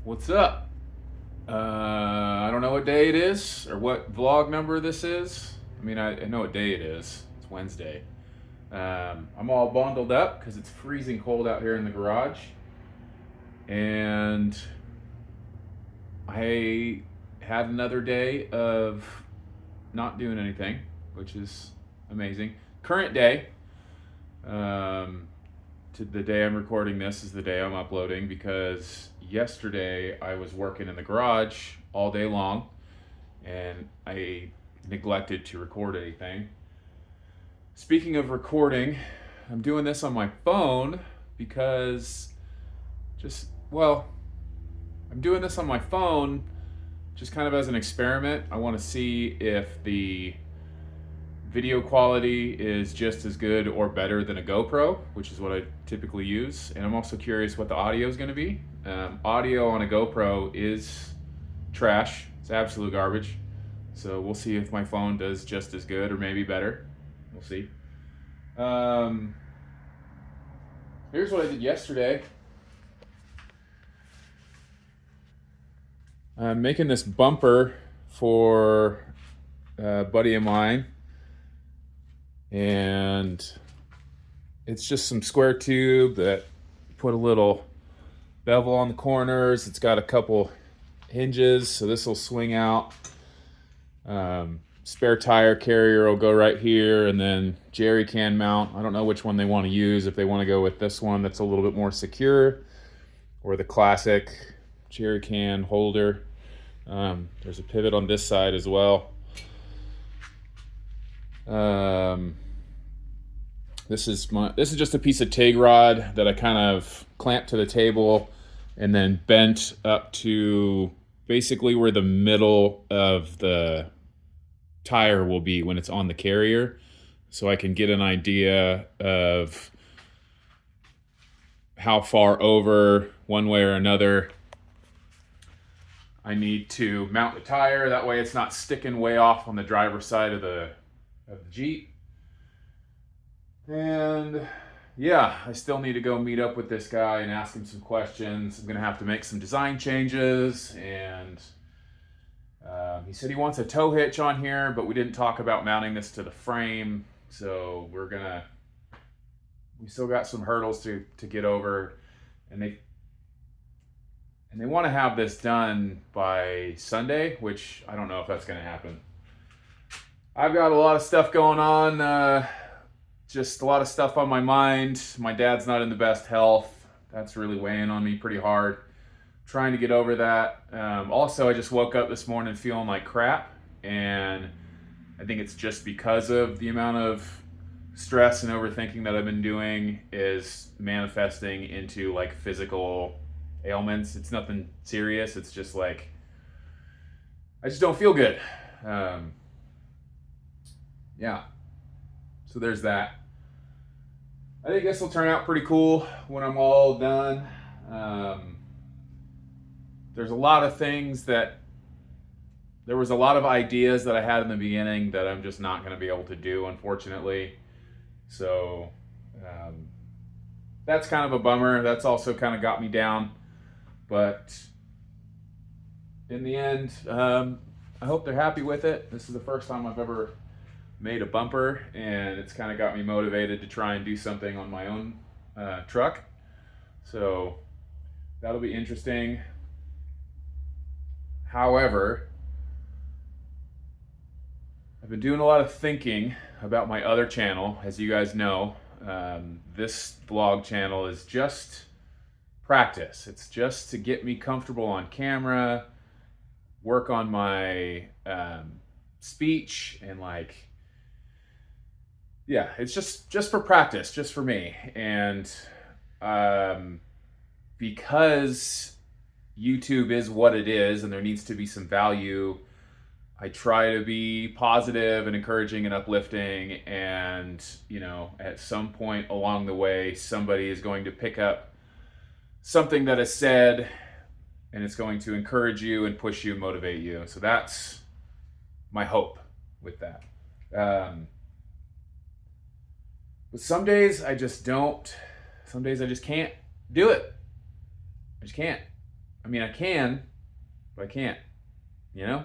What's up? I don't know what day it is or what vlog number this is. I know what day it is. It's Wednesday. I'm all bundled up because it's freezing cold out here in the garage. And I had another day of not doing anything, which is amazing. Current day, um, to the day I'm recording this is the day I'm uploading because yesterday I was working in the garage all day long and I neglected to record anything. Speaking of recording, I'm doing this on my phone because well, I'm doing this on my phone just kind of as an experiment. I want to see if the video quality is just as good or better than a GoPro, which is what I typically use. And I'm also curious what the audio is going to be. Audio on a GoPro is trash. It's absolute garbage. So we'll see if my phone does just as good or maybe better. We'll see. Here's what I did yesterday. I'm making this bumper for a buddy of mine. And it's just some square tube that put a little bevel on the corners. It's got a couple hinges, so this will swing out. Spare tire carrier will go right here, and then jerry can mount. I don't know which one they want to use, if they want to go with this one that's a little bit more secure or the classic jerry can holder. There's a pivot on this side as well. This is just a piece of TIG rod that I kind of clamped to the table and then bent up to basically where the middle of the tire will be when it's on the carrier, so I can get an idea of how far over one way or another I need to mount the tire. That way it's not sticking way off on the driver's side of the Jeep. And yeah, I still need to go meet up with this guy and ask him some questions. I'm gonna have to make some design changes, and he said he wants a tow hitch on here, but we didn't talk about mounting this to the frame, so we still got some hurdles to get over, and they want to have this done by Sunday, which I don't know if that's gonna happen. I've got a lot of stuff going on, just a lot of stuff on my mind. My dad's not in the best health. That's really weighing on me pretty hard. Trying to get over that. Also, I just woke up this morning feeling like crap, and I think it's just because of the amount of stress and overthinking that I've been doing is manifesting into like physical ailments. It's nothing serious. It's just like I just don't feel good. Yeah. So there's that. I think this will turn out pretty cool when I'm all done. There's a lot of things there was a lot of ideas that I had in the beginning that I'm just not going to be able to do, unfortunately. So that's kind of a bummer. That's also kind of got me down. But in the end, I hope they're happy with it. This is the first time I've ever made a bumper, and it's kind of got me motivated to try and do something on my own truck. So that'll be interesting. However, I've been doing a lot of thinking about my other channel. As you guys know, this vlog channel is just practice. It's just to get me comfortable on camera, work on my speech, and yeah, it's just for practice, just for me. And because YouTube is what it is and there needs to be some value, I try to be positive and encouraging and uplifting, and at some point along the way somebody is going to pick up something that is said and it's going to encourage you and push you and motivate you. So that's my hope with that. But some days I just can't do it. I just can't. I mean, I can, but I can't, you know?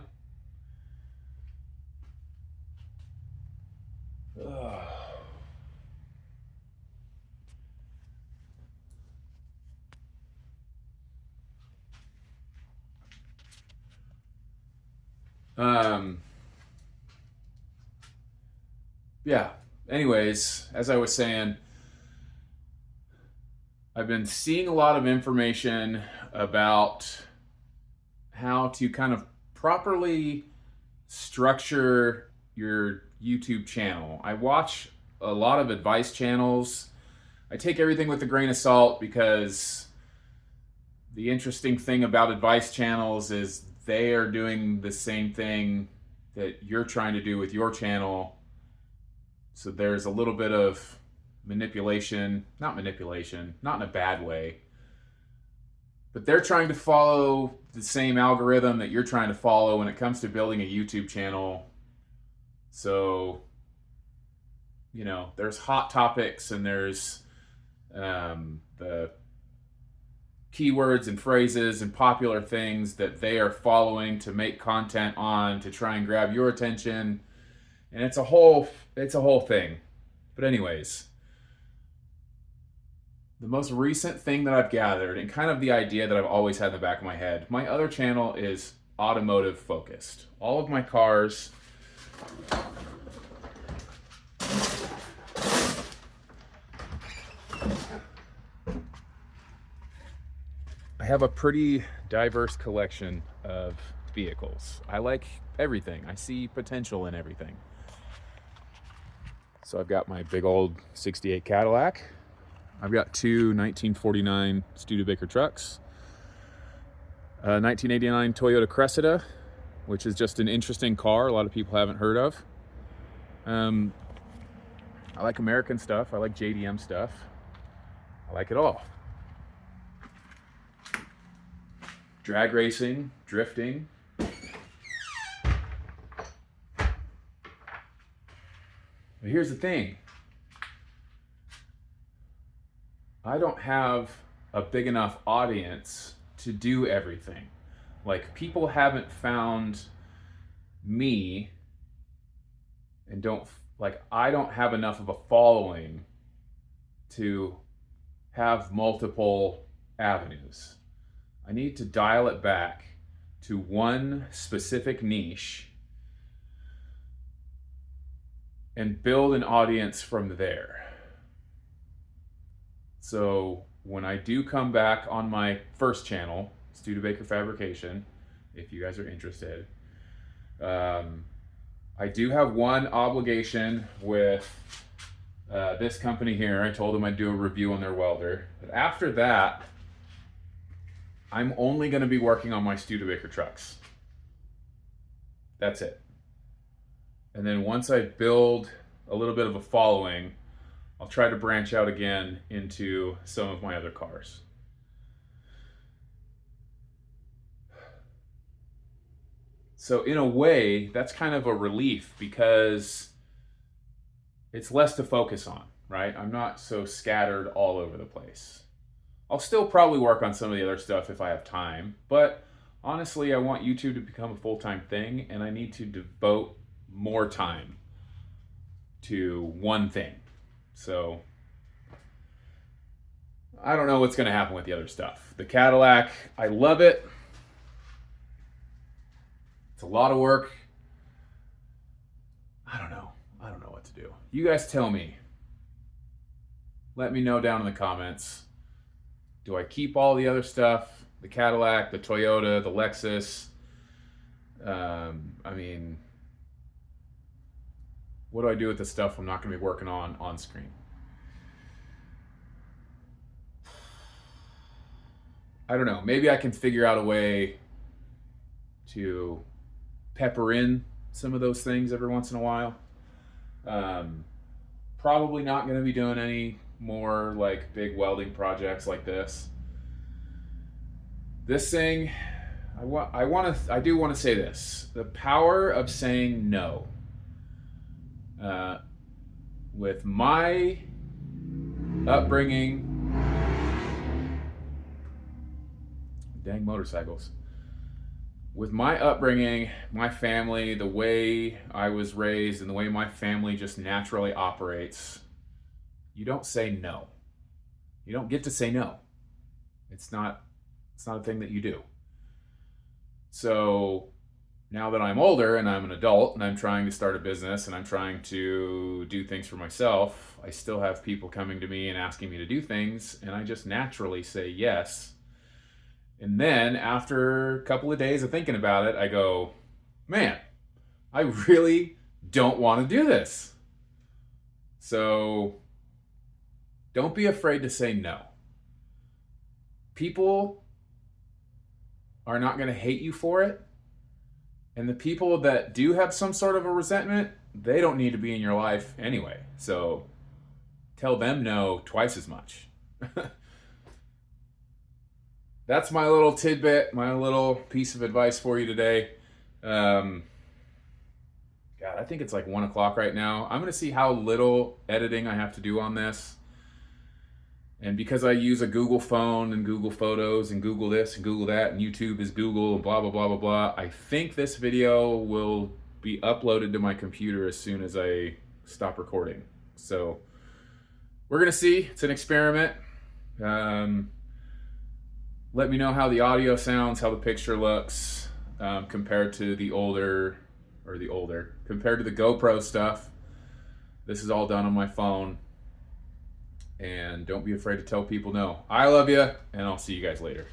Ugh. Um, yeah. Anyways, as I was saying, I've been seeing a lot of information about how to kind of properly structure your YouTube channel. I watch a lot of advice channels. I take everything with a grain of salt because the interesting thing about advice channels is they are doing the same thing that you're trying to do with your channel. So there's a little bit of manipulation, not in a bad way, but they're trying to follow the same algorithm that you're trying to follow when it comes to building a YouTube channel. So, there's hot topics and there's the keywords and phrases and popular things that they are following to make content on to try and grab your attention. And it's a whole thing. But anyways, the most recent thing that I've gathered, and kind of the idea that I've always had in the back of my head, my other channel is automotive focused. All of my cars, I have a pretty diverse collection of vehicles. I like everything. I see potential in everything. So I've got my big old 68 Cadillac. I've got two 1949 Studebaker trucks. 1989 Toyota Cressida, which is just an interesting car a lot of people haven't heard of. I like American stuff. I like JDM stuff. I like it all. Drag racing, drifting. But here's the thing. I don't have a big enough audience to do everything. Like, people haven't found me and I don't have enough of a following to have multiple avenues. I need to dial it back to one specific niche and build an audience from there. So when I do come back on my first channel, Studebaker Fabrication, if you guys are interested, I do have one obligation with this company here. I told them I'd do a review on their welder. But after that, I'm only going to be working on my Studebaker trucks. That's it. And then once I build a little bit of a following, I'll try to branch out again into some of my other cars. So in a way, that's kind of a relief because it's less to focus on, right? I'm not so scattered all over the place. I'll still probably work on some of the other stuff if I have time, but honestly, I want YouTube to become a full-time thing, and I need to devote more time to one thing. So I don't know what's going to happen with the other stuff. The Cadillac, I love it. It's a lot of work. I don't know what to do. You guys tell me. Let me know down in the comments. Do I keep all the other stuff? The Cadillac, the Toyota, the Lexus? What do I do with the stuff I'm not going to be working on screen? I don't know. Maybe I can figure out a way to pepper in some of those things every once in a while. Probably not going to be doing any more like big welding projects like this. This thing, I do want to say this: the power of saying no. With my upbringing, Dang motorcycles. With my upbringing, my family, the way I was raised, and the way my family just naturally operates, you don't say no. You don't get to say no. It's not a thing that you do. So now that I'm older and I'm an adult and I'm trying to start a business and I'm trying to do things for myself, I still have people coming to me and asking me to do things, and I just naturally say yes. And then after a couple of days of thinking about it, I go, man, I really don't want to do this. So don't be afraid to say no. People are not going to hate you for it. And the people that do have some sort of a resentment, they don't need to be in your life anyway. So tell them no twice as much. That's my little tidbit, my little piece of advice for you today. God, I think it's like 1 o'clock right now. I'm going to see how little editing I have to do on this. And because I use a Google phone and Google Photos and Google this and Google that and YouTube is Google and blah, blah, blah, blah, blah, I think this video will be uploaded to my computer as soon as I stop recording. So we're going to see. It's an experiment. Let me know how the audio sounds, how the picture looks compared to compared to the GoPro stuff. This is all done on my phone. And don't be afraid to tell people no. I love you, and I'll see you guys later.